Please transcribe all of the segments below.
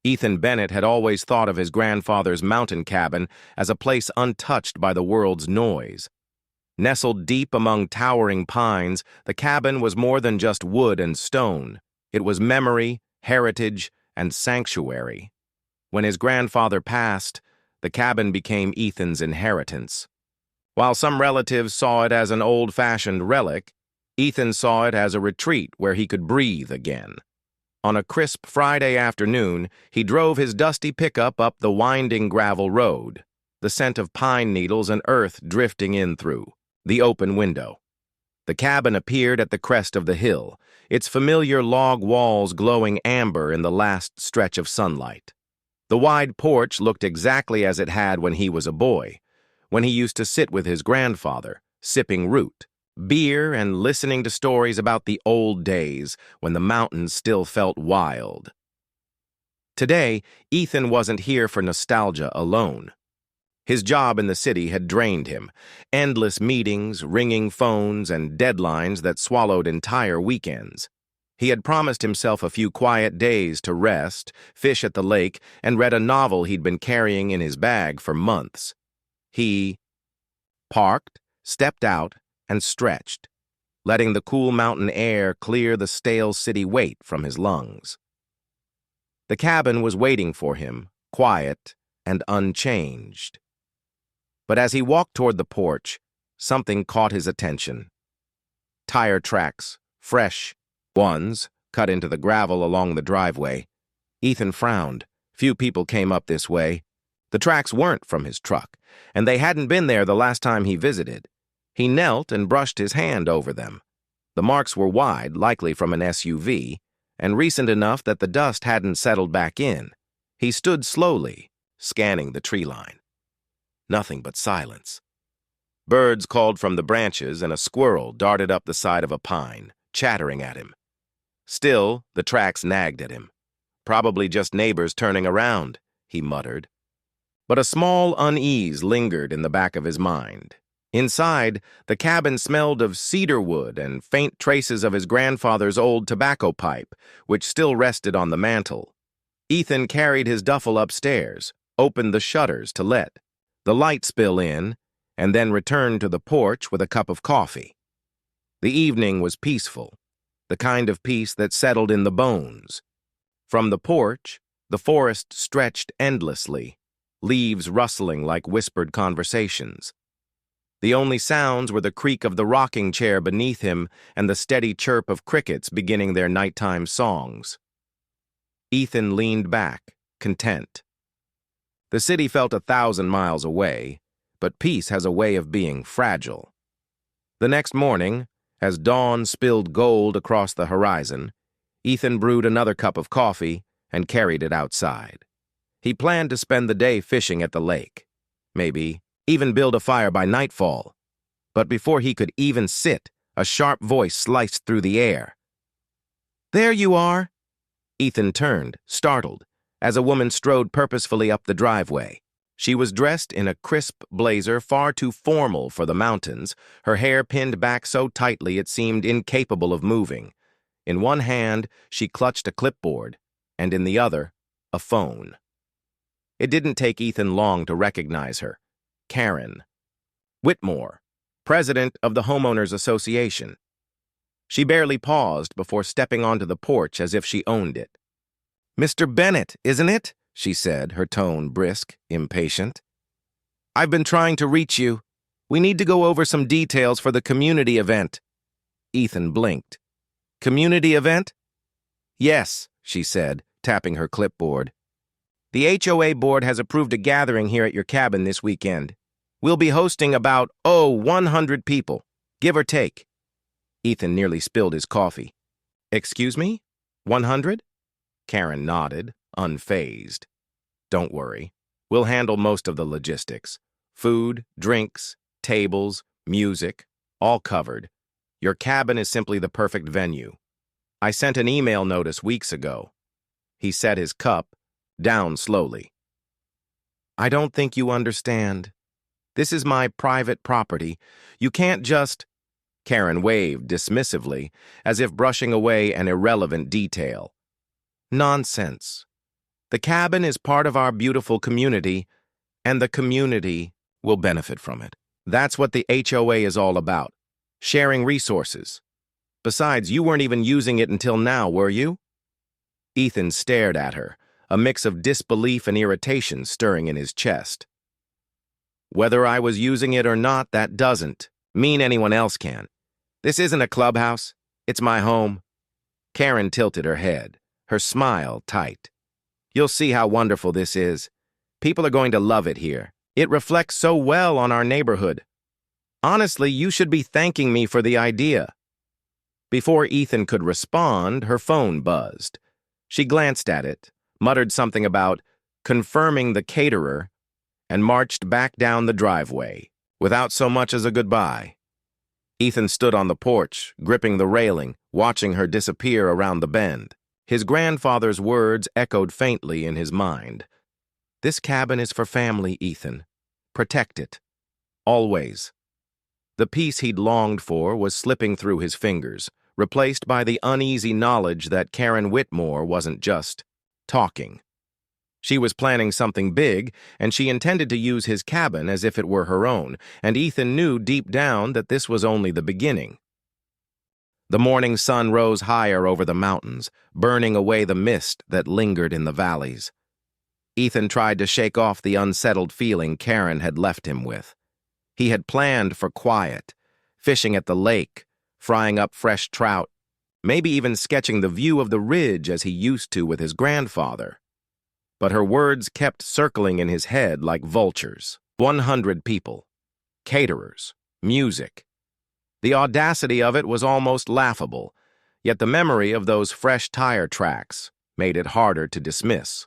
Ethan Bennett had always thought of his grandfather's mountain cabin as a place untouched by the world's noise. Nestled deep among towering pines, the cabin was more than just wood and stone. It was memory, heritage, and sanctuary. When his grandfather passed, the cabin became Ethan's inheritance. While some relatives saw it as an old-fashioned relic, Ethan saw it as a retreat where he could breathe again. On a crisp Friday afternoon, he drove his dusty pickup up the winding gravel road, the scent of pine needles and earth drifting in through the open window. The cabin appeared at the crest of the hill, its familiar log walls glowing amber in the last stretch of sunlight. The wide porch looked exactly as it had when he was a boy, when he used to sit with his grandfather, sipping root, beer, and listening to stories about the old days when the mountains still felt wild. Today, Ethan wasn't here for nostalgia alone. His job in the city had drained him. Endless meetings, ringing phones, and deadlines that swallowed entire weekends. He had promised himself a few quiet days to rest, fish at the lake, and read a novel he'd been carrying in his bag for months. He parked, stepped out, and stretched, letting the cool mountain air clear the stale city weight from his lungs. The cabin was waiting for him, quiet and unchanged. But as he walked toward the porch, something caught his attention. Tire tracks, fresh ones, cut into the gravel along the driveway. Ethan frowned. Few people came up this way. The tracks weren't from his truck, and they hadn't been there the last time he visited. He knelt and brushed his hand over them. The marks were wide, likely from an SUV, and recent enough that the dust hadn't settled back in. He stood slowly, scanning the tree line. Nothing but silence. Birds called from the branches, and a squirrel darted up the side of a pine, chattering at him. Still, the tracks nagged at him. Probably just neighbors turning around, he muttered. But a small unease lingered in the back of his mind. Inside, the cabin smelled of cedar wood and faint traces of his grandfather's old tobacco pipe, which still rested on the mantel. Ethan carried his duffel upstairs, opened the shutters to let the light spill in, and then returned to the porch with a cup of coffee. The evening was peaceful, the kind of peace that settled in the bones. From the porch, the forest stretched endlessly, leaves rustling like whispered conversations. The only sounds were the creak of the rocking chair beneath him and the steady chirp of crickets beginning their nighttime songs. Ethan leaned back, content. The city felt 1,000 miles away, but peace has a way of being fragile. The next morning, as dawn spilled gold across the horizon, Ethan brewed another cup of coffee and carried it outside. He planned to spend the day fishing at the lake, maybe even build a fire by nightfall. But before he could even sit, a sharp voice sliced through the air. "There you are!" Ethan turned, startled, as a woman strode purposefully up the driveway. She was dressed in a crisp blazer far too formal for the mountains, her hair pinned back so tightly it seemed incapable of moving. In one hand, she clutched a clipboard, and in the other, a phone. It didn't take Ethan long to recognize her. Karen Whitmore, president of the Homeowners Association. She barely paused before stepping onto the porch as if she owned it. "Mr. Bennett, isn't it?" she said, her tone brisk, impatient. "I've been trying to reach you. We need to go over some details for the community event." Ethan blinked. "Community event?" "Yes," she said, tapping her clipboard. "The HOA board has approved a gathering here at your cabin this weekend. We'll be hosting about, 100 people, give or take." Ethan nearly spilled his coffee. "Excuse me? 100? Karen nodded, unfazed. "Don't worry. We'll handle most of the logistics. Food, drinks, tables, music, all covered. Your cabin is simply the perfect venue. I sent an email notice weeks ago." He set his cup down slowly. "I don't think you understand. This is my private property. You can't just—" Karen waved dismissively, as if brushing away an irrelevant detail. "Nonsense. The cabin is part of our beautiful community, and the community will benefit from it. That's what the HOA is all about, sharing resources. Besides, you weren't even using it until now, were you? Ethan stared at her, a mix of disbelief and irritation stirring in his chest. Whether I was using it or not, that doesn't mean anyone else can. This isn't a clubhouse. It's my home. Karen tilted her head, her smile tight. You'll see how wonderful this is. People are going to love it here. It reflects so well on our neighborhood. Honestly, you should be thanking me for the idea. Before Ethan could respond, her phone buzzed. She glanced at it, muttered something about confirming the caterer, and marched back down the driveway, without so much as a goodbye. Ethan stood on the porch, gripping the railing, watching her disappear around the bend. His grandfather's words echoed faintly in his mind. This cabin is for family, Ethan. Protect it. Always. The peace he'd longed for was slipping through his fingers, replaced by the uneasy knowledge that Karen Whitmore wasn't just talking. She was planning something big, and she intended to use his cabin as if it were her own, and Ethan knew deep down that this was only the beginning. The morning sun rose higher over the mountains, burning away the mist that lingered in the valleys. Ethan tried to shake off the unsettled feeling Karen had left him with. He had planned for quiet, fishing at the lake, frying up fresh trout, maybe even sketching the view of the ridge as he used to with his grandfather. But her words kept circling in his head like vultures. 100 people, caterers, music. The audacity of it was almost laughable, yet the memory of those fresh tire tracks made it harder to dismiss.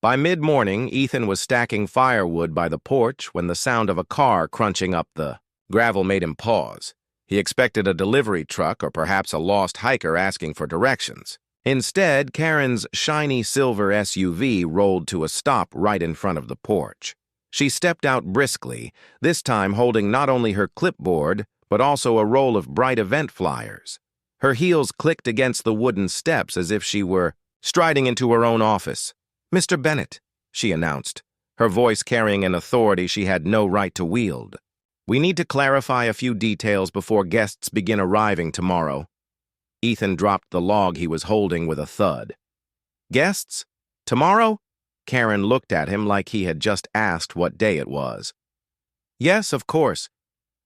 By mid-morning, Ethan was stacking firewood by the porch when the sound of a car crunching up the gravel made him pause. He expected a delivery truck or perhaps a lost hiker asking for directions. Instead, Karen's shiny silver SUV rolled to a stop right in front of the porch. She stepped out briskly, this time holding not only her clipboard, but also a roll of bright event flyers. Her heels clicked against the wooden steps as if she were striding into her own office. "Mr. Bennett," she announced, her voice carrying an authority she had no right to wield. "We need to clarify a few details before guests begin arriving tomorrow." Ethan dropped the log he was holding with a thud. "Guests? Tomorrow?" Karen looked at him like he had just asked what day it was. "Yes, of course.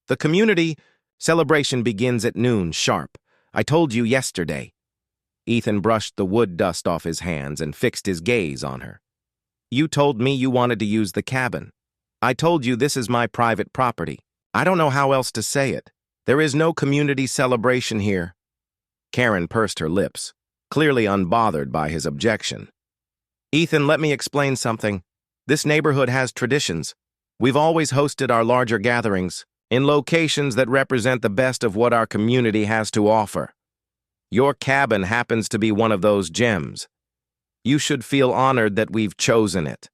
The community celebration begins at noon sharp. I told you yesterday." Ethan brushed the wood dust off his hands and fixed his gaze on her. "You told me you wanted to use the cabin. I told you this is my private property. I don't know how else to say it. There is no community celebration here." Karen pursed her lips, clearly unbothered by his objection. "Ethan, let me explain something. This neighborhood has traditions. We've always hosted our larger gatherings in locations that represent the best of what our community has to offer. Your cabin happens to be one of those gems. You should feel honored that we've chosen it."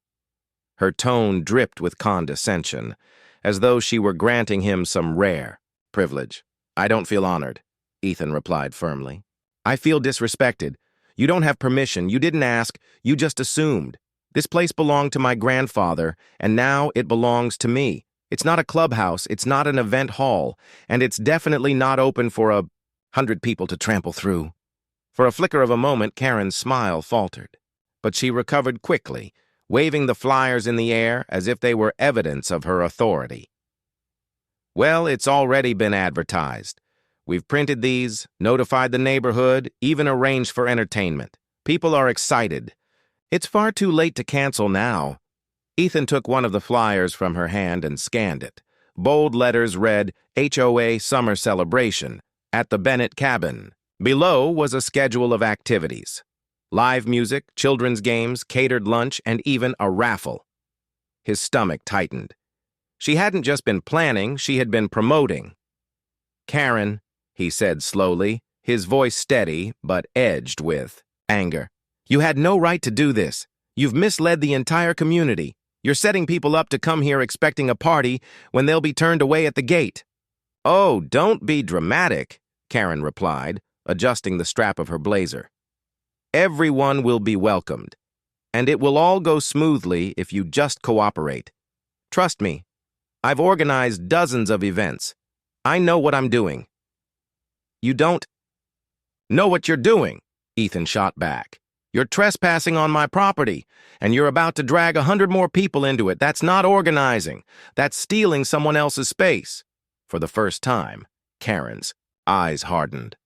Her tone dripped with condescension, as though she were granting him some rare privilege. "I don't feel honored," Ethan replied firmly. "I feel disrespected. You don't have permission. You didn't ask. You just assumed. This place belonged to my grandfather, and now it belongs to me. It's not a clubhouse, it's not an event hall, and it's definitely not open for 100 people to trample through." For a flicker of a moment, Karen's smile faltered, but she recovered quickly, waving the flyers in the air as if they were evidence of her authority. "Well, it's already been advertised. We've printed these, notified the neighborhood, even arranged for entertainment. People are excited. It's far too late to cancel now." Ethan took one of the flyers from her hand and scanned it. Bold letters read, "HOA Summer Celebration at the Bennett Cabin." Below was a schedule of activities: live music, children's games, catered lunch, and even a raffle. His stomach tightened. She hadn't just been planning, she had been promoting. "Karen," he said slowly, his voice steady but edged with anger, "you had no right to do this. You've misled the entire community. You're setting people up to come here expecting a party when they'll be turned away at the gate." "Oh, don't be dramatic," Karen replied, adjusting the strap of her blazer. "Everyone will be welcomed. And it will all go smoothly if you just cooperate. Trust me, I've organized dozens of events. I know what I'm doing. You don't know what you're doing, Ethan shot back. You're trespassing on my property, and you're about to drag 100 more people into it. That's not organizing. That's stealing someone else's space. For the first time, Karen's eyes hardened.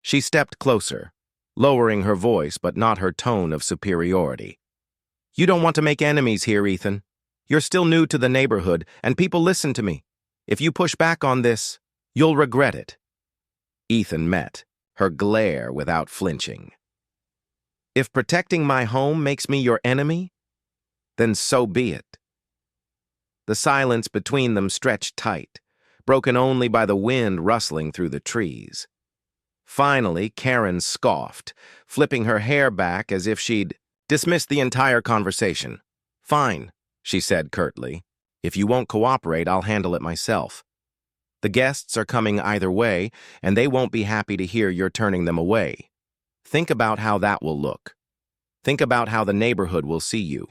She stepped closer, lowering her voice but not her tone of superiority. You don't want to make enemies here, Ethan. You're still new to the neighborhood, and people listen to me. If you push back on this, you'll regret it. Ethan met her glare without flinching. If protecting my home makes me your enemy, then so be it. The silence between them stretched tight, broken only by the wind rustling through the trees. Finally, Karen scoffed, flipping her hair back as if she'd dismissed the entire conversation. Fine, she said curtly. If you won't cooperate, I'll handle it myself. The guests are coming either way, and they won't be happy to hear you're turning them away. Think about how that will look. Think about how the neighborhood will see you.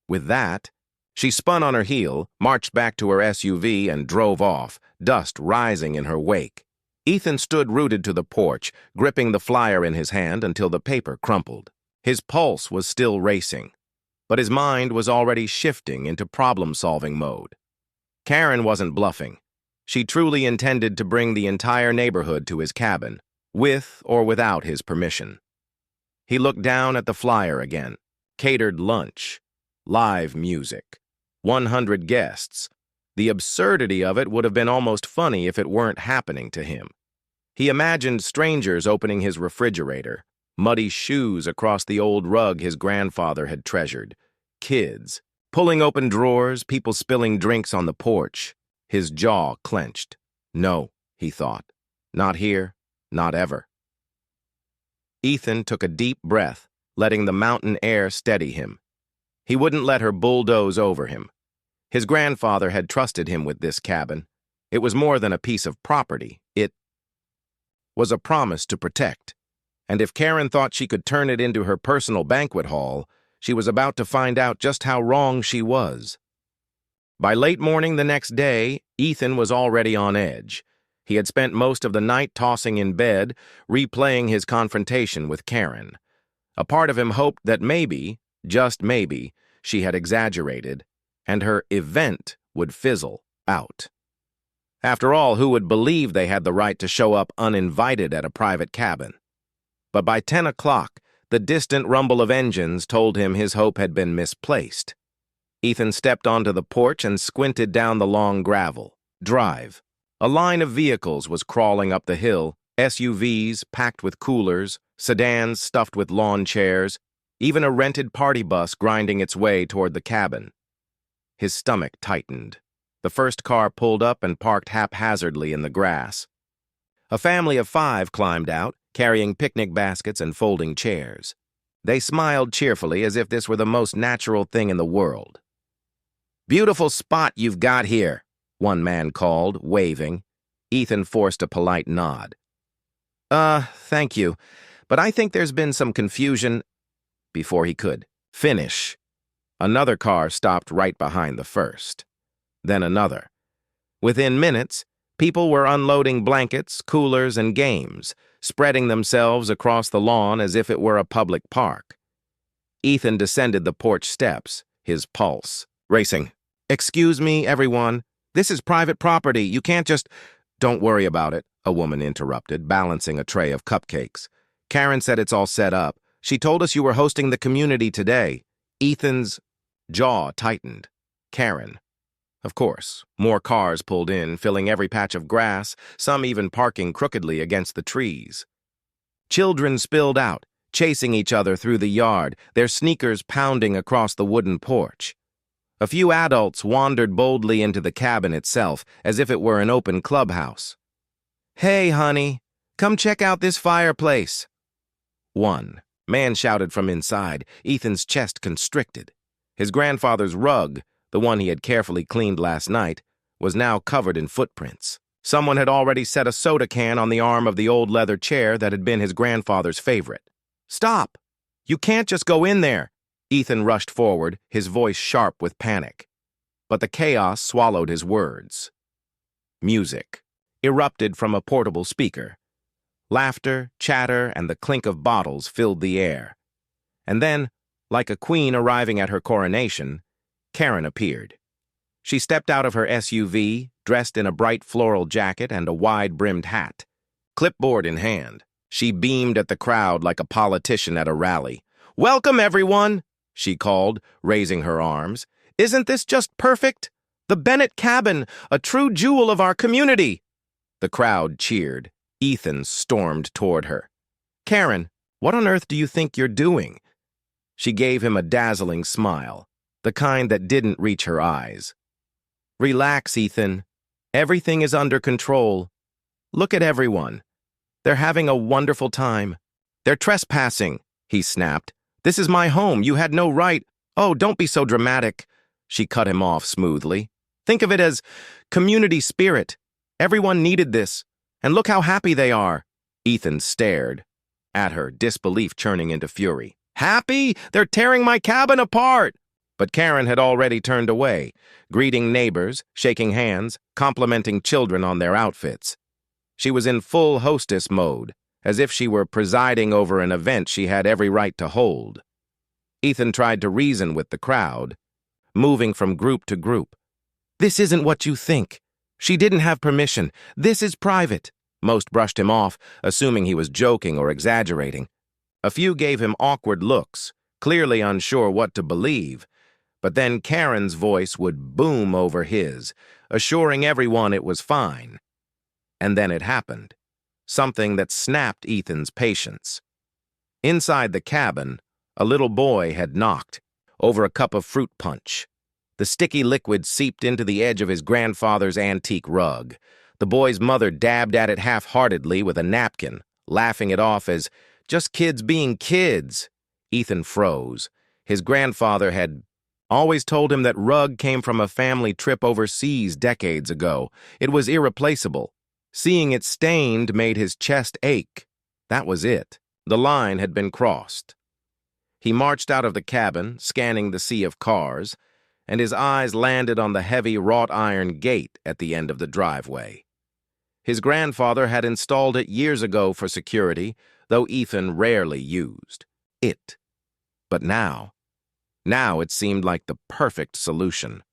With that, she spun on her heel, marched back to her SUV, and drove off, dust rising in her wake. Ethan stood rooted to the porch, gripping the flyer in his hand until the paper crumpled. His pulse was still racing, but his mind was already shifting into problem-solving mode. Karen wasn't bluffing. She truly intended to bring the entire neighborhood to his cabin, with or without his permission. He looked down at the flyer again. Catered lunch, live music, 100 guests. The absurdity of it would have been almost funny if it weren't happening to him. He imagined strangers opening his refrigerator, muddy shoes across the old rug his grandfather had treasured, kids, pulling open drawers, people spilling drinks on the porch. His jaw clenched. No, he thought. Not here, not ever. Ethan took a deep breath, letting the mountain air steady him. He wouldn't let her bulldoze over him. His grandfather had trusted him with this cabin. It was more than a piece of property. It was a promise to protect. And if Karen thought she could turn it into her personal banquet hall, she was about to find out just how wrong she was. By late morning the next day, Ethan was already on edge. He had spent most of the night tossing in bed, replaying his confrontation with Karen. A part of him hoped that maybe, just maybe, she had exaggerated, and her event would fizzle out. After all, who would believe they had the right to show up uninvited at a private cabin? But by 10 o'clock, the distant rumble of engines told him his hope had been misplaced. Ethan stepped onto the porch and squinted down the long gravel drive. A line of vehicles was crawling up the hill, SUVs packed with coolers, sedans stuffed with lawn chairs, even a rented party bus grinding its way toward the cabin. His stomach tightened. The first car pulled up and parked haphazardly in the grass. A family of 5 climbed out, carrying picnic baskets and folding chairs. They smiled cheerfully as if this were the most natural thing in the world. "Beautiful spot you've got here," one man called, waving. Ethan forced a polite nod. Thank you, but I think there's been some confusion." Before he could finish, another car stopped right behind the first. Then another. Within minutes, people were unloading blankets, coolers, and games, spreading themselves across the lawn as if it were a public park. Ethan descended the porch steps, his pulse racing. "Excuse me, everyone. This is private property. You can't just—" "Don't worry about it," a woman interrupted, balancing a tray of cupcakes. "Karen said it's all set up. She told us you were hosting the community today." Ethan's jaw tightened. Karen. Of course, more cars pulled in, filling every patch of grass, some even parking crookedly against the trees. Children spilled out, chasing each other through the yard, their sneakers pounding across the wooden porch. A few adults wandered boldly into the cabin itself, as if it were an open clubhouse. "Hey, honey, come check out this fireplace." One man shouted from inside, Ethan's chest constricted. His grandfather's rug, the one he had carefully cleaned last night, was now covered in footprints. Someone had already set a soda can on the arm of the old leather chair that had been his grandfather's favorite. "Stop! You can't just go in there!" Ethan rushed forward, his voice sharp with panic. But the chaos swallowed his words. Music erupted from a portable speaker. Laughter, chatter, and the clink of bottles filled the air. And then, like a queen arriving at her coronation, Karen appeared. She stepped out of her SUV, dressed in a bright floral jacket and a wide-brimmed hat. Clipboard in hand, she beamed at the crowd like a politician at a rally. "Welcome, everyone," she called, raising her arms. "Isn't this just perfect? The Bennett cabin, a true jewel of our community." The crowd cheered. Ethan stormed toward her. "Karen, what on earth do you think you're doing?" She gave him a dazzling smile, the kind that didn't reach her eyes. "Relax, Ethan. Everything is under control. Look at everyone. They're having a wonderful time. They're trespassing," he snapped. "This is my home. You had no right." "Oh, don't be so dramatic," she cut him off smoothly. "Think of it as community spirit. Everyone needed this. And look how happy they are." Ethan stared at her, disbelief churning into fury. "Happy? They're tearing my cabin apart!" But Karen had already turned away, greeting neighbors, shaking hands, complimenting children on their outfits. She was in full hostess mode, as if she were presiding over an event she had every right to hold. Ethan tried to reason with the crowd, moving from group to group. "This isn't what you think. She didn't have permission. This is private." Most brushed him off, assuming he was joking or exaggerating. A few gave him awkward looks, clearly unsure what to believe. But then Karen's voice would boom over his, assuring everyone it was fine. And then it happened. Something that snapped Ethan's patience. Inside the cabin, a little boy had knocked over a cup of fruit punch. The sticky liquid seeped into the edge of his grandfather's antique rug. The boy's mother dabbed at it half-heartedly with a napkin, laughing it off as just kids being kids. Ethan froze. His grandfather had always told him that rug came from a family trip overseas decades ago. It was irreplaceable. Seeing it stained made his chest ache. That was it. The line had been crossed. He marched out of the cabin, scanning the sea of cars, and his eyes landed on the heavy wrought-iron gate at the end of the driveway. His grandfather had installed it years ago for security, though Ethan rarely used it. But now it seemed like the perfect solution.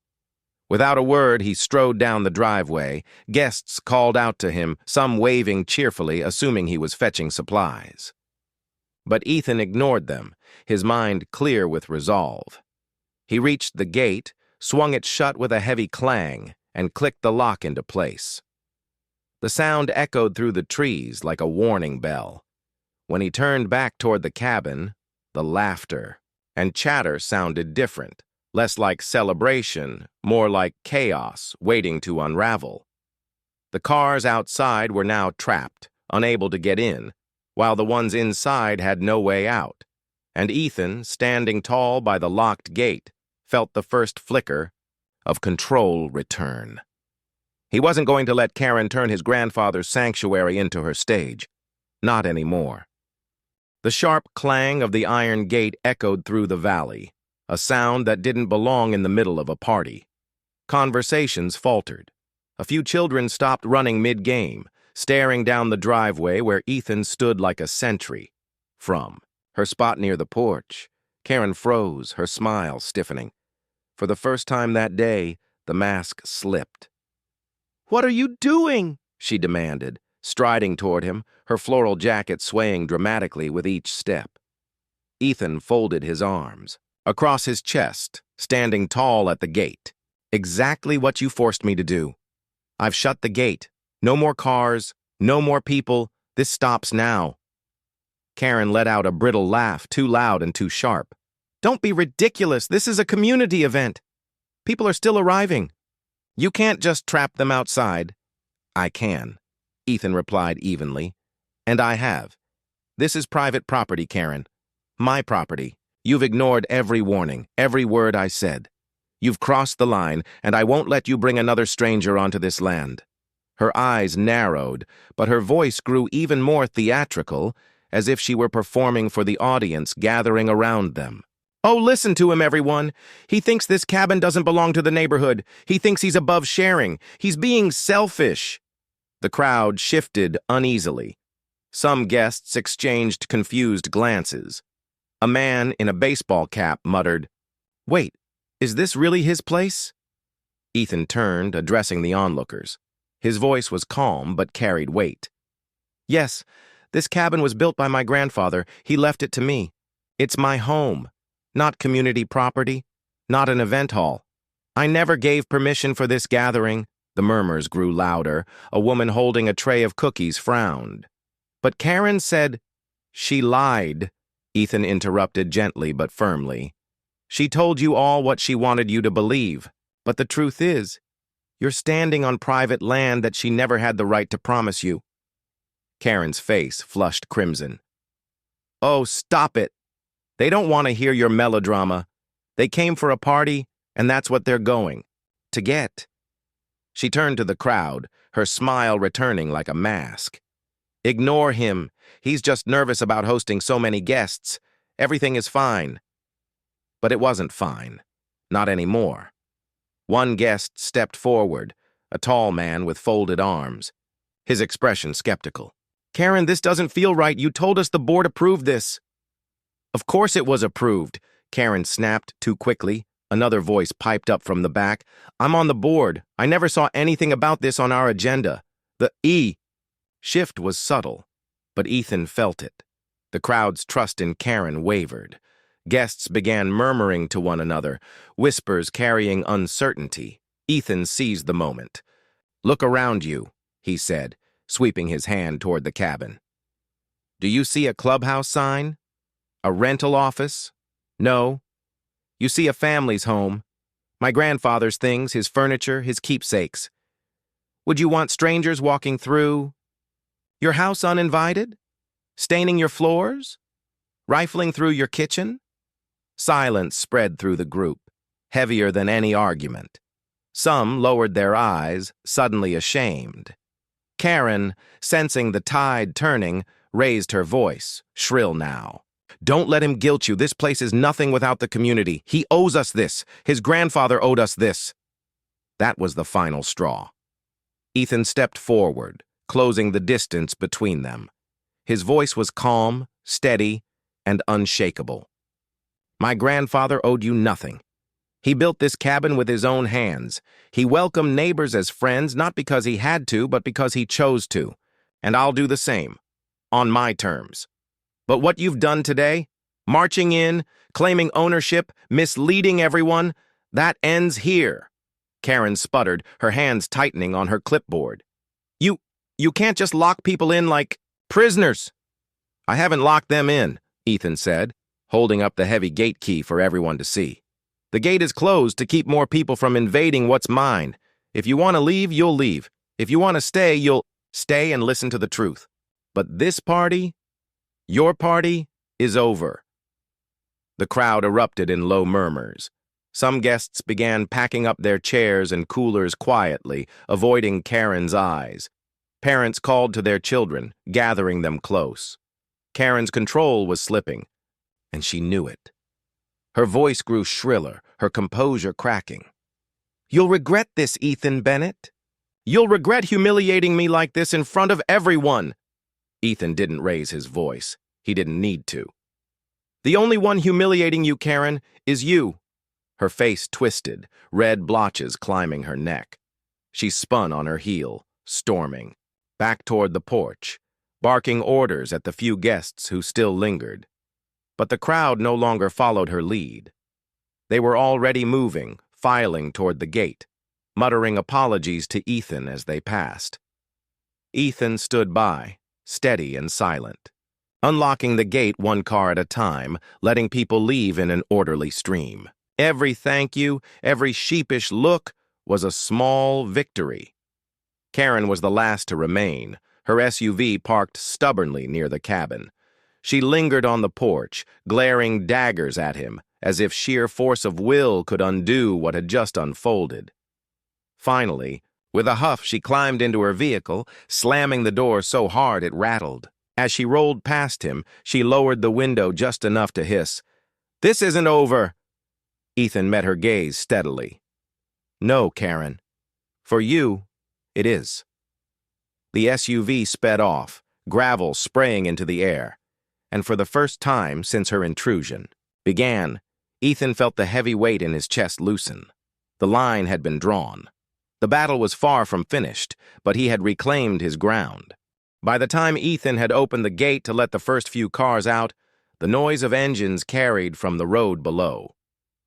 Without a word, he strode down the driveway. Guests called out to him, some waving cheerfully, assuming he was fetching supplies. But Ethan ignored them, his mind clear with resolve. He reached the gate, swung it shut with a heavy clang, and clicked the lock into place. The sound echoed through the trees like a warning bell. When he turned back toward the cabin, the laughter and chatter sounded different, less like celebration, more like chaos waiting to unravel. The cars outside were now trapped, unable to get in, while the ones inside had no way out. And Ethan, standing tall by the locked gate, felt the first flicker of control return. He wasn't going to let Karen turn his grandfather's sanctuary into her stage. Not anymore. The sharp clang of the iron gate echoed through the valley, a sound that didn't belong in the middle of a party. Conversations faltered. A few children stopped running mid-game, staring down the driveway where Ethan stood like a sentry. From her spot near the porch, Karen froze, her smile stiffening. For the first time that day, the mask slipped. "What are you doing?" she demanded, striding toward him, her floral jacket swaying dramatically with each step. Ethan folded his arms across his chest, standing tall at the gate. "Exactly what you forced me to do. I've shut the gate. No more cars, no more people. This stops now." Karen let out a brittle laugh, too loud and too sharp. "Don't be ridiculous. This is a community event. People are still arriving. You can't just trap them outside." "I can," Ethan replied evenly. "And I have. This is private property, Karen. My property. You've ignored every warning, every word I said. You've crossed the line, and I won't let you bring another stranger onto this land." Her eyes narrowed, but her voice grew even more theatrical, as if she were performing for the audience gathering around them. Oh, listen to him, everyone. He thinks this cabin doesn't belong to the neighborhood. He thinks he's above sharing. He's being selfish. The crowd shifted uneasily. Some guests exchanged confused glances. A man in a baseball cap muttered, "Wait, is this really his place?" Ethan turned, addressing the onlookers. His voice was calm but carried weight. "Yes, this cabin was built by my grandfather. He left it to me. It's my home, not community property, not an event hall. I never gave permission for this gathering." The murmurs grew louder. A woman holding a tray of cookies frowned. "But Karen said—" "She lied," Ethan interrupted gently but firmly. "She told you all what she wanted you to believe. But the truth is, you're standing on private land that she never had the right to promise you." Karen's face flushed crimson. "Oh, stop it. They don't want to hear your melodrama. They came for a party, and that's what they're going to get." She turned to the crowd, her smile returning like a mask. "Ignore him. He's just nervous about hosting so many guests. Everything is fine." But it wasn't fine. Not anymore. One guest stepped forward, a tall man with folded arms, his expression skeptical. "Karen, this doesn't feel right. You told us the board approved this." "Of course it was approved," Karen snapped too quickly. Another voice piped up from the back. "I'm on the board. I never saw anything about this on our agenda." The shift was subtle, but Ethan felt it. The crowd's trust in Karen wavered. Guests began murmuring to one another, whispers carrying uncertainty. Ethan seized the moment. "Look around you," he said, sweeping his hand toward the cabin. "Do you see a clubhouse sign? A rental office? No. You see a family's home. My grandfather's things, his furniture, his keepsakes. Would you want strangers walking through your house uninvited? Staining your floors? Rifling through your kitchen?" Silence spread through the group, heavier than any argument. Some lowered their eyes, suddenly ashamed. Karen, sensing the tide turning, raised her voice, shrill now. "Don't let him guilt you. This place is nothing without the community. He owes us this. His grandfather owed us this." That was the final straw. Ethan stepped forward, closing the distance between them. His voice was calm, steady, and unshakable. "My grandfather owed you nothing. He built this cabin with his own hands. He welcomed neighbors as friends, not because he had to, but because he chose to. And I'll do the same, on my terms. But what you've done today, marching in, claiming ownership, misleading everyone, that ends here." Karen sputtered, her hands tightening on her clipboard. You can't just lock people in like prisoners." "I haven't locked them in," Ethan said, holding up the heavy gate key for everyone to see. "The gate is closed to keep more people from invading what's mine. If you want to leave, you'll leave. If you want to stay, you'll stay and listen to the truth. But this party, your party, is over." The crowd erupted in low murmurs. Some guests began packing up their chairs and coolers quietly, avoiding Karen's eyes. Parents called to their children, gathering them close. Karen's control was slipping, and she knew it. Her voice grew shriller, her composure cracking. "You'll regret this, Ethan Bennett. You'll regret humiliating me like this in front of everyone." Ethan didn't raise his voice. He didn't need to. "The only one humiliating you, Karen, is you." Her face twisted, red blotches climbing her neck. She spun on her heel, storming, back toward the porch, barking orders at the few guests who still lingered. But the crowd no longer followed her lead. They were already moving, filing toward the gate, muttering apologies to Ethan as they passed. Ethan stood by, steady and silent, unlocking the gate one car at a time, letting people leave in an orderly stream. Every thank you, every sheepish look was a small victory. Karen was the last to remain, her SUV parked stubbornly near the cabin. She lingered on the porch, glaring daggers at him, as if sheer force of will could undo what had just unfolded. Finally, with a huff, she climbed into her vehicle, slamming the door so hard it rattled. As she rolled past him, she lowered the window just enough to hiss, This isn't over. Ethan met her gaze steadily. No, Karen. For you, it is. The SUV sped off, gravel spraying into the air, and for the first time since her intrusion began, Ethan felt the heavy weight in his chest loosen. The line had been drawn. The battle was far from finished, but he had reclaimed his ground. By the time Ethan had opened the gate to let the first few cars out, the noise of engines carried from the road below.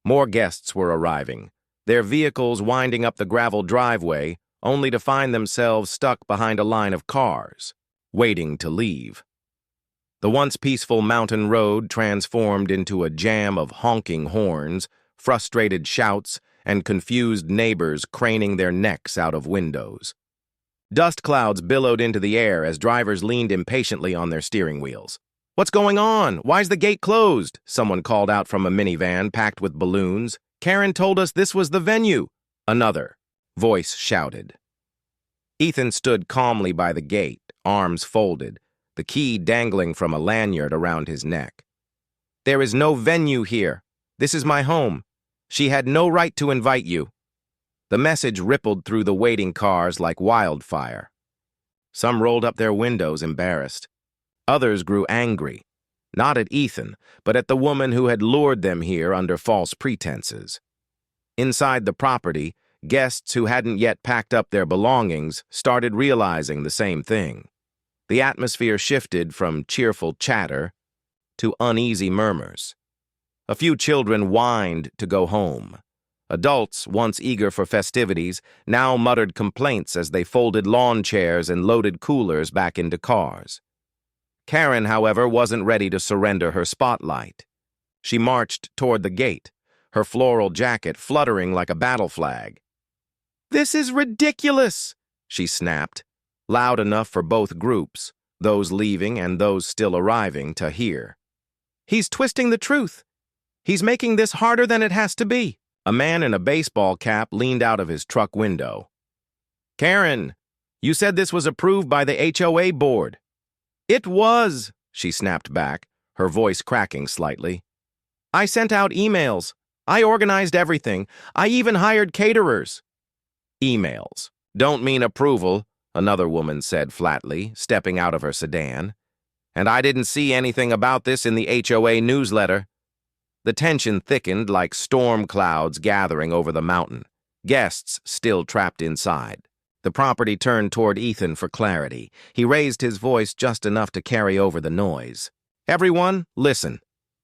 More guests were arriving, their vehicles winding up the gravel driveway, only to find themselves stuck behind a line of cars, waiting to leave. The once peaceful mountain road transformed into a jam of honking horns, frustrated shouts, and confused neighbors craning their necks out of windows. Dust clouds billowed into the air as drivers leaned impatiently on their steering wheels. "What's going on? Why's the gate closed?" someone called out from a minivan packed with balloons. "Karen told us this was the venue." Another voice shouted. Ethan stood calmly by the gate, arms folded, the key dangling from a lanyard around his neck. "There is no venue here. This is my home. She had no right to invite you." The message rippled through the waiting cars like wildfire. Some rolled up their windows embarrassed. Others grew angry, not at Ethan, but at the woman who had lured them here under false pretenses. Inside the property, guests who hadn't yet packed up their belongings started realizing the same thing. The atmosphere shifted from cheerful chatter to uneasy murmurs. A few children whined to go home. Adults, once eager for festivities, now muttered complaints as they folded lawn chairs and loaded coolers back into cars. Karen, however, wasn't ready to surrender her spotlight. She marched toward the gate, her floral jacket fluttering like a battle flag. "This is ridiculous," she snapped, loud enough for both groups, those leaving and those still arriving, to hear. "He's twisting the truth. He's making this harder than it has to be." A man in a baseball cap leaned out of his truck window. "Karen, you said this was approved by the HOA board." "It was," she snapped back, her voice cracking slightly. "I sent out emails. I organized everything. I even hired caterers." "Emails don't mean approval," another woman said flatly, stepping out of her sedan. "And I didn't see anything about this in the HOA newsletter." The tension thickened like storm clouds gathering over the mountain, guests still trapped inside. The property turned toward Ethan for clarity. He raised his voice just enough to carry over the noise. "Everyone, listen.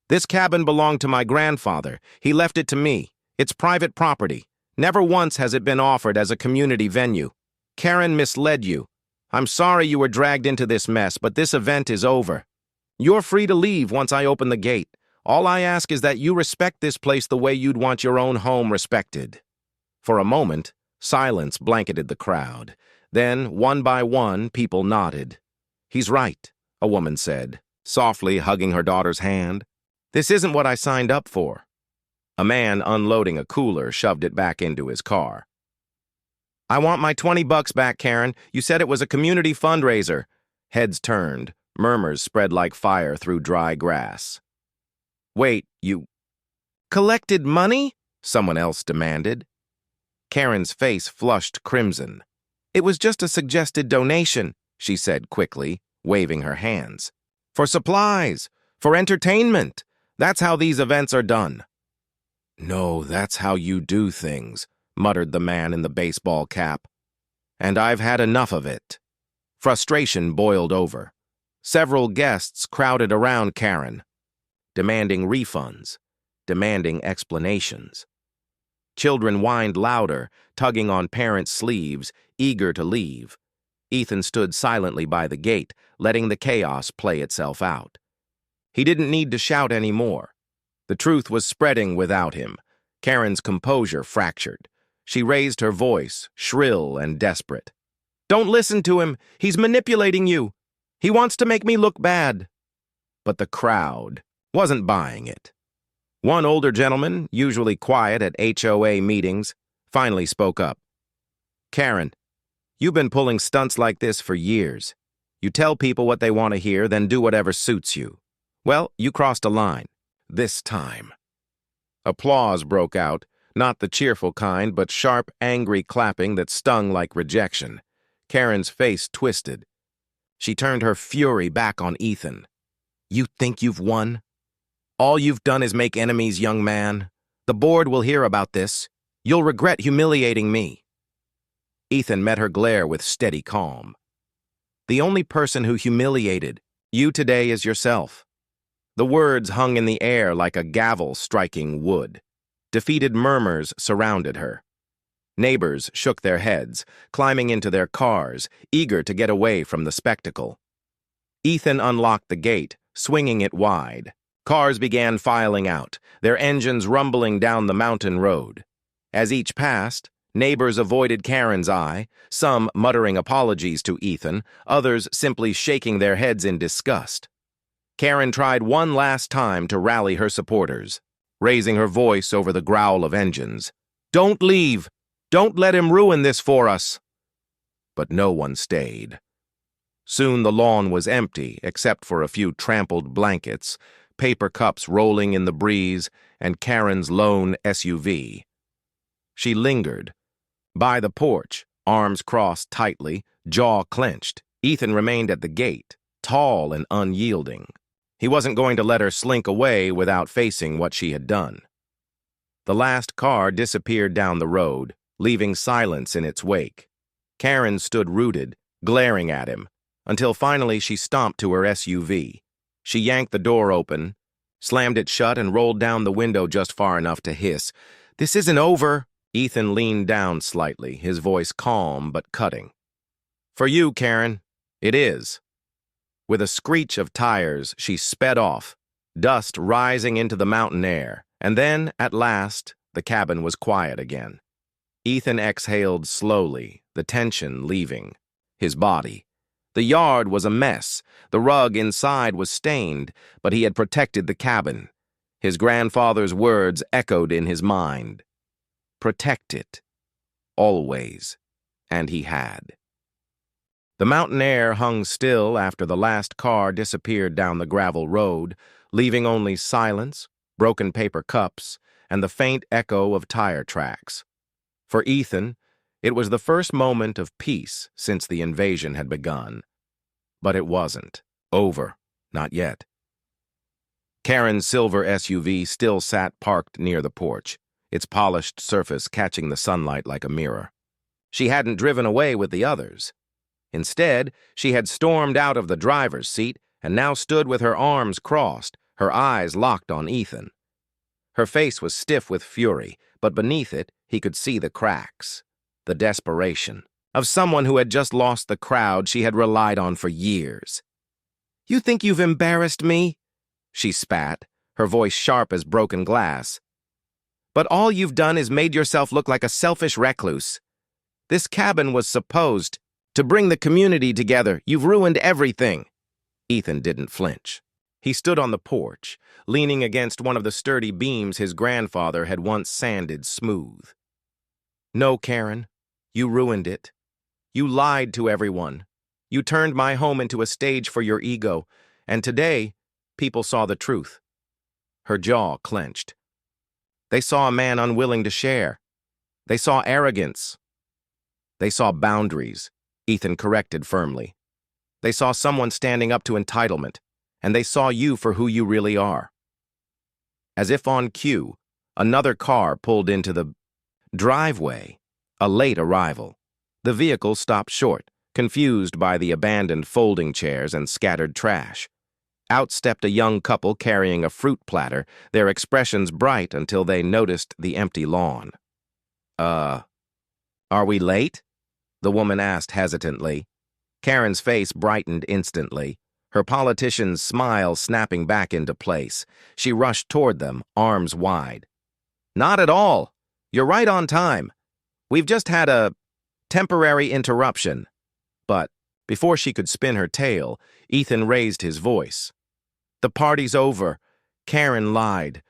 This cabin belonged to my grandfather. He left it to me. It's private property. Never once has it been offered as a community venue. Karen misled you. I'm sorry you were dragged into this mess, but this event is over. You're free to leave once I open the gate. All I ask is that you respect this place the way you'd want your own home respected." For a moment, silence blanketed the crowd. Then, one by one, people nodded. "He's right," a woman said, softly hugging her daughter's hand. "This isn't what I signed up for." A man unloading a cooler shoved it back into his car. "I want my $20 back, Karen. You said it was a community fundraiser." Heads turned, murmurs spread like fire through dry grass. "Wait, you collected money?" someone else demanded. Karen's face flushed crimson. "It was just a suggested donation," she said quickly, waving her hands. "For supplies, for entertainment. That's how these events are done." "No, that's how you do things," muttered the man in the baseball cap. "And I've had enough of it." Frustration boiled over. Several guests crowded around Karen, demanding refunds, demanding explanations. Children whined louder, tugging on parents' sleeves, eager to leave. Ethan stood silently by the gate, letting the chaos play itself out. He didn't need to shout anymore. The truth was spreading without him. Karen's composure fractured. She raised her voice, shrill and desperate. "Don't listen to him. He's manipulating you. He wants to make me look bad." But the crowd wasn't buying it. One older gentleman, usually quiet at HOA meetings, finally spoke up. "Karen, you've been pulling stunts like this for years. You tell people what they want to hear, then do whatever suits you. Well, you crossed a line. This time." Applause broke out, not the cheerful kind, but sharp, angry clapping that stung like rejection. Karen's face twisted. She turned her fury back on Ethan. You think you've won? All you've done is make enemies, young man. The board will hear about this. You'll regret humiliating me. Ethan met her glare with steady calm. The only person who humiliated you today is yourself. The words hung in the air like a gavel striking wood. Defeated murmurs surrounded her. Neighbors shook their heads, climbing into their cars, eager to get away from the spectacle. Ethan unlocked the gate, swinging it wide. Cars began filing out, their engines rumbling down the mountain road. As each passed, neighbors avoided Karen's eye, some muttering apologies to Ethan, others simply shaking their heads in disgust. Karen tried one last time to rally her supporters, raising her voice over the growl of engines. Don't leave! Don't let him ruin this for us! But no one stayed. Soon the lawn was empty, except for a few trampled blankets, paper cups rolling in the breeze, and Karen's lone SUV. She lingered. By the porch, arms crossed tightly, jaw clenched, Ethan remained at the gate, tall and unyielding. He wasn't going to let her slink away without facing what she had done. The last car disappeared down the road, leaving silence in its wake. Karen stood rooted, glaring at him, until finally she stomped to her SUV. She yanked the door open, slammed it shut, and rolled down the window just far enough to hiss, "This isn't over." Ethan leaned down slightly, his voice calm but cutting. "For you, Karen, it is." With a screech of tires, she sped off, dust rising into the mountain air, and then, at last, the cabin was quiet again. Ethan exhaled slowly, the tension leaving his body. The yard was a mess. The rug inside was stained, but he had protected the cabin. His grandfather's words echoed in his mind. Protect it. Always. And he had. The mountain air hung still after the last car disappeared down the gravel road, leaving only silence, broken paper cups, and the faint echo of tire tracks. For Ethan, it was the first moment of peace since the invasion had begun. But it wasn't over, not yet. Karen's silver SUV still sat parked near the porch, its polished surface catching the sunlight like a mirror. She hadn't driven away with the others. Instead, she had stormed out of the driver's seat and now stood with her arms crossed, her eyes locked on Ethan. Her face was stiff with fury, but beneath it, he could see the cracks, the desperation of someone who had just lost the crowd she had relied on for years. "You think you've embarrassed me?" she spat, her voice sharp as broken glass. "But all you've done is made yourself look like a selfish recluse. This cabin was supposed to bring the community together. You've ruined everything." Ethan didn't flinch. He stood on the porch, leaning against one of the sturdy beams his grandfather had once sanded smooth. "No, Karen, you ruined it. You lied to everyone. You turned my home into a stage for your ego, and today, people saw the truth." Her jaw clenched. They saw a man unwilling to share. They saw arrogance. They saw boundaries, Ethan corrected firmly. They saw someone standing up to entitlement, and they saw you for who you really are. As if on cue, another car pulled into the driveway, a late arrival. The vehicle stopped short, confused by the abandoned folding chairs and scattered trash. Out stepped a young couple carrying a fruit platter, their expressions bright until they noticed the empty lawn. Are we late?" the woman asked hesitantly. Karen's face brightened instantly, her politician's smile snapping back into place. She rushed toward them, arms wide. "Not at all. You're right on time. We've just had a temporary interruption." But before she could spin her tale, Ethan raised his voice. "The party's over. Karen lied.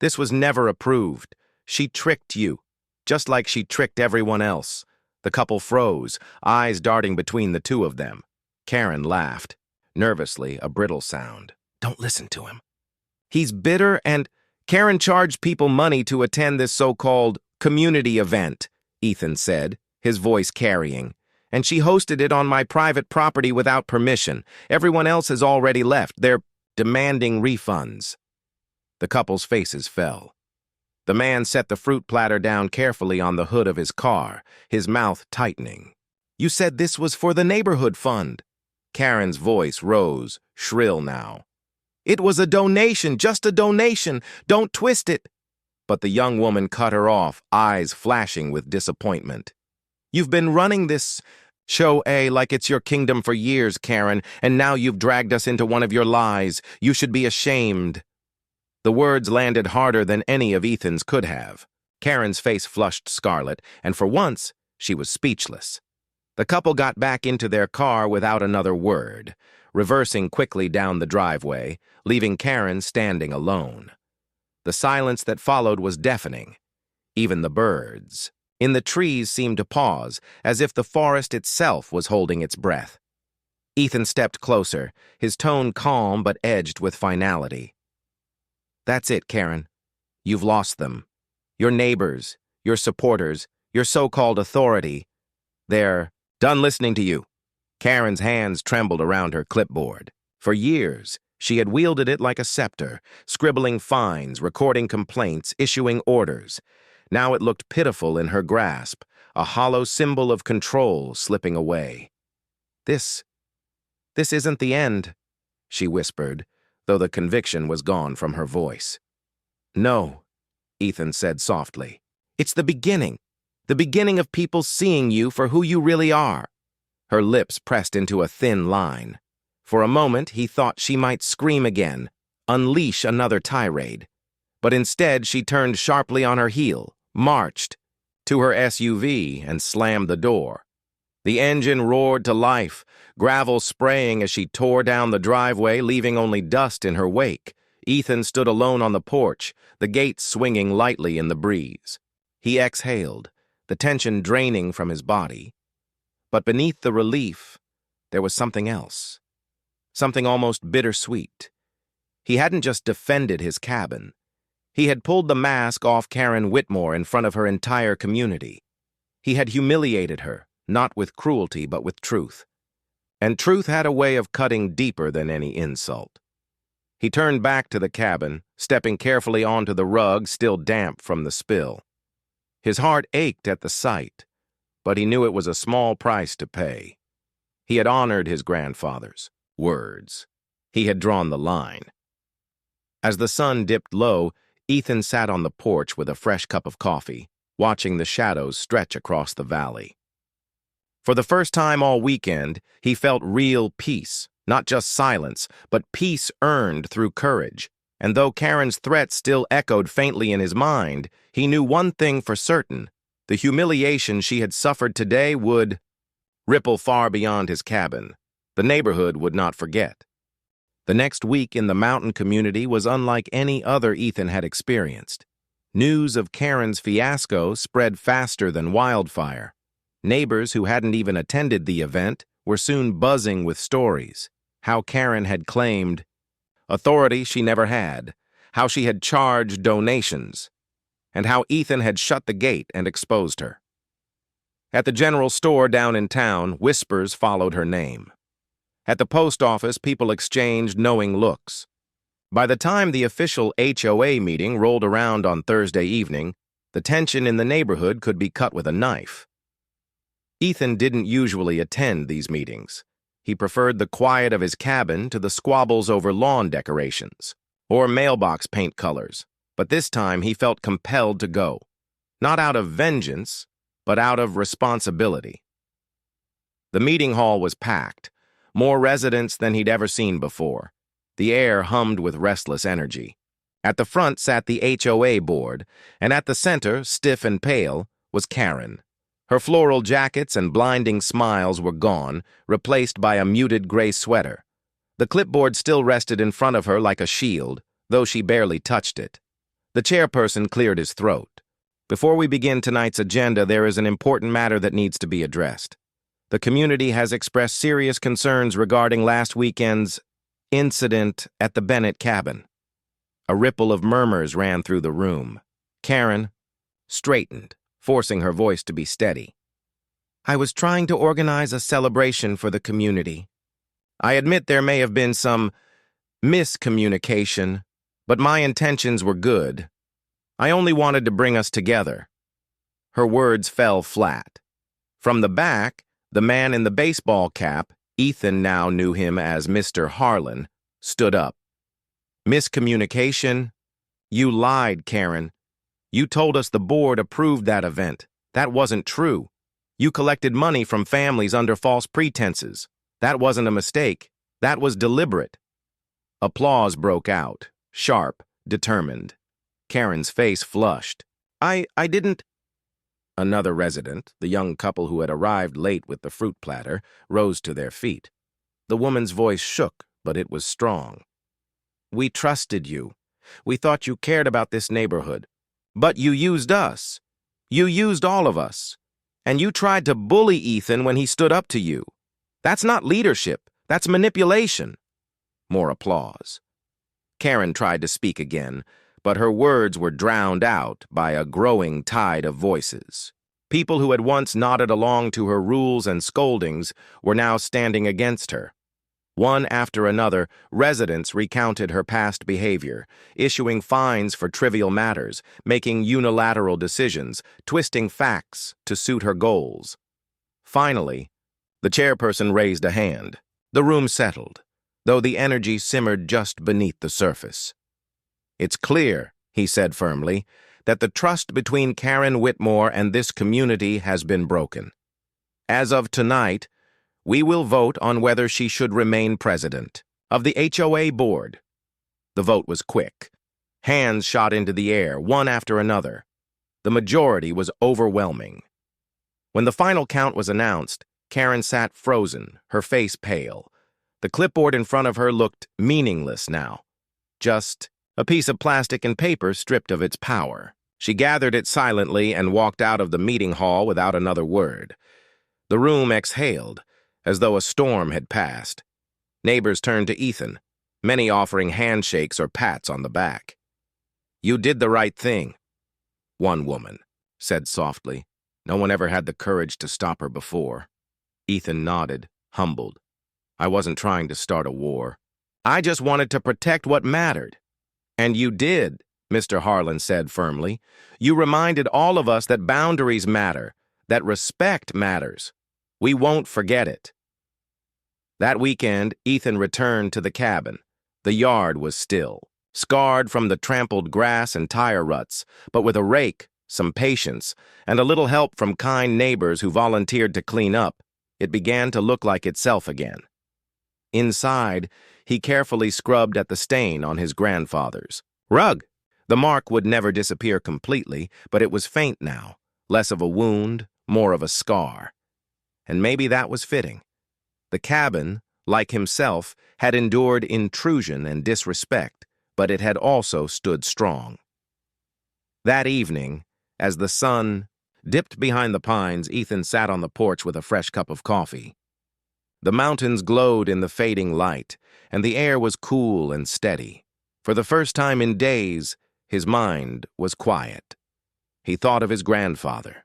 This was never approved. She tricked you, just like she tricked everyone else." The couple froze, eyes darting between the two of them. Karen laughed, nervously, a brittle sound. "Don't listen to him. He's bitter and..." Karen charged people money to attend this so-called community event, Ethan said, his voice carrying. And she hosted it on my private property without permission. Everyone else has already left. They're demanding refunds. The couple's faces fell. The man set the fruit platter down carefully on the hood of his car, his mouth tightening. You said this was for the neighborhood fund. Karen's voice rose, shrill now. It was a donation, just a donation. Don't twist it. But the young woman cut her off, eyes flashing with disappointment. You've been running this HOA like it's your kingdom for years, Karen, and now you've dragged us into one of your lies. You should be ashamed. The words landed harder than any of Ethan's could have. Karen's face flushed scarlet, and for once, she was speechless. The couple got back into their car without another word, reversing quickly down the driveway, leaving Karen standing alone. The silence that followed was deafening. Even the birds in the trees seemed to pause, as if the forest itself was holding its breath. Ethan stepped closer, his tone calm but edged with finality. That's it, Karen. You've lost them. Your neighbors, your supporters, your so-called authority. They're done listening to you. Karen's hands trembled around her clipboard. For years, she had wielded it like a scepter, scribbling fines, recording complaints, issuing orders. Now it looked pitiful in her grasp, a hollow symbol of control slipping away. This isn't the end, she whispered, though the conviction was gone from her voice. No, Ethan said softly. It's the beginning of people seeing you for who you really are. Her lips pressed into a thin line. For a moment, he thought she might scream again, unleash another tirade. But instead, she turned sharply on her heel, marched to her SUV, and slammed the door. The engine roared to life, gravel spraying as she tore down the driveway, leaving only dust in her wake. Ethan stood alone on the porch, the gate swinging lightly in the breeze. He exhaled, the tension draining from his body. But beneath the relief, there was something else. Something almost bittersweet. He hadn't just defended his cabin. He had pulled the mask off Karen Whitmore in front of her entire community. He had humiliated her, not with cruelty but with truth. And truth had a way of cutting deeper than any insult. He turned back to the cabin, stepping carefully onto the rug still damp from the spill. His heart ached at the sight, but he knew it was a small price to pay. He had honored his grandfather's words. He had drawn the line. As the sun dipped low, Ethan sat on the porch with a fresh cup of coffee, watching the shadows stretch across the valley. For the first time all weekend, he felt real peace, not just silence, but peace earned through courage. And though Karen's threats still echoed faintly in his mind, he knew one thing for certain: the humiliation she had suffered today would ripple far beyond his cabin. The neighborhood would not forget. The next week in the mountain community was unlike any other Ethan had experienced. News of Karen's fiasco spread faster than wildfire. Neighbors who hadn't even attended the event were soon buzzing with stories. How Karen had claimed authority she never had, how she had charged donations, and how Ethan had shut the gate and exposed her. At the general store down in town, whispers followed her name. At the post office, people exchanged knowing looks. By the time the official HOA meeting rolled around on Thursday evening, the tension in the neighborhood could be cut with a knife. Ethan didn't usually attend these meetings. He preferred the quiet of his cabin to the squabbles over lawn decorations or mailbox paint colors, but this time he felt compelled to go, not out of vengeance, but out of responsibility. The meeting hall was packed, more residents than he'd ever seen before. The air hummed with restless energy. At the front sat the HOA board, and at the center, stiff and pale, was Karen. Her floral jackets and blinding smiles were gone, replaced by a muted gray sweater. The clipboard still rested in front of her like a shield, though she barely touched it. The chairperson cleared his throat. Before we begin tonight's agenda, there is an important matter that needs to be addressed. The community has expressed serious concerns regarding last weekend's incident at the Bennett cabin. A ripple of murmurs ran through the room. Karen straightened, forcing her voice to be steady. I was trying to organize a celebration for the community. I admit there may have been some miscommunication, but my intentions were good. I only wanted to bring us together. Her words fell flat. From the back, the man in the baseball cap, Ethan now knew him as Mr. Harlan, stood up. Miscommunication? You lied, Karen. You told us the board approved that event. That wasn't true. You collected money from families under false pretenses. That wasn't a mistake. That was deliberate. Applause broke out, sharp, determined. Karen's face flushed. I didn't... Another resident, the young couple who had arrived late with the fruit platter, rose to their feet. The woman's voice shook, but it was strong. We trusted you. We thought you cared about this neighborhood. But you used us. You used all of us. And you tried to bully Ethan when he stood up to you. That's not leadership. That's manipulation. More applause. Karen tried to speak again, but her words were drowned out by a growing tide of voices. People who had once nodded along to her rules and scoldings were now standing against her. One after another, residents recounted her past behavior, issuing fines for trivial matters, making unilateral decisions, twisting facts to suit her goals. Finally, the chairperson raised a hand. The room settled, though the energy simmered just beneath the surface. It's clear, he said firmly, that the trust between Karen Whitmore and this community has been broken. As of tonight, we will vote on whether she should remain president of the HOA board. The vote was quick. Hands shot into the air, one after another. The majority was overwhelming. When the final count was announced, Karen sat frozen, her face pale. The clipboard in front of her looked meaningless now. Just a piece of plastic and paper stripped of its power. She gathered it silently and walked out of the meeting hall without another word. The room exhaled, as though a storm had passed. Neighbors turned to Ethan, many offering handshakes or pats on the back. You did the right thing, one woman said softly. No one ever had the courage to stop her before. Ethan nodded, humbled. I wasn't trying to start a war. I just wanted to protect what mattered. And you did, Mr. Harlan said firmly. You reminded all of us that boundaries matter, that respect matters. We won't forget it. That weekend, Ethan returned to the cabin. The yard was still, scarred from the trampled grass and tire ruts, but with a rake, some patience, and a little help from kind neighbors who volunteered to clean up, it began to look like itself again. Inside, he carefully scrubbed at the stain on his grandfather's rug. The mark would never disappear completely, but it was faint now, less of a wound, more of a scar. And maybe that was fitting. The cabin, like himself, had endured intrusion and disrespect, but it had also stood strong. That evening, as the sun dipped behind the pines, Ethan sat on the porch with a fresh cup of coffee. The mountains glowed in the fading light, and the air was cool and steady. For the first time in days, his mind was quiet. He thought of his grandfather,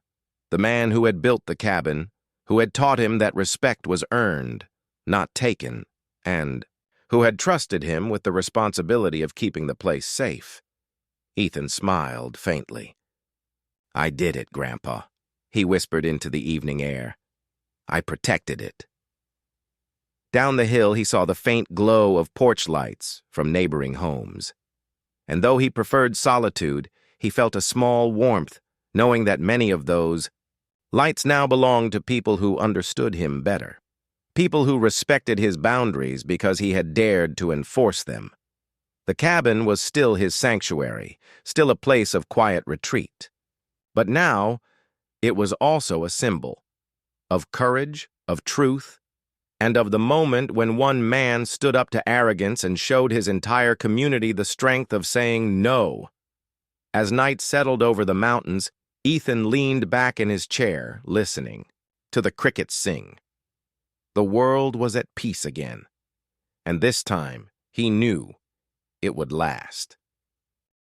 the man who had built the cabin, who had taught him that respect was earned, not taken, and who had trusted him with the responsibility of keeping the place safe. Ethan smiled faintly. I did it, Grandpa, he whispered into the evening air. I protected it. Down the hill, he saw the faint glow of porch lights from neighboring homes. And though he preferred solitude, he felt a small warmth, knowing that many of those lights now belonged to people who understood him better. People who respected his boundaries because he had dared to enforce them. The cabin was still his sanctuary, still a place of quiet retreat. But now, it was also a symbol of courage, of truth, and of the moment when one man stood up to arrogance and showed his entire community the strength of saying no. As night settled over the mountains, Ethan leaned back in his chair, listening to the crickets sing. The world was at peace again, and this time he knew it would last.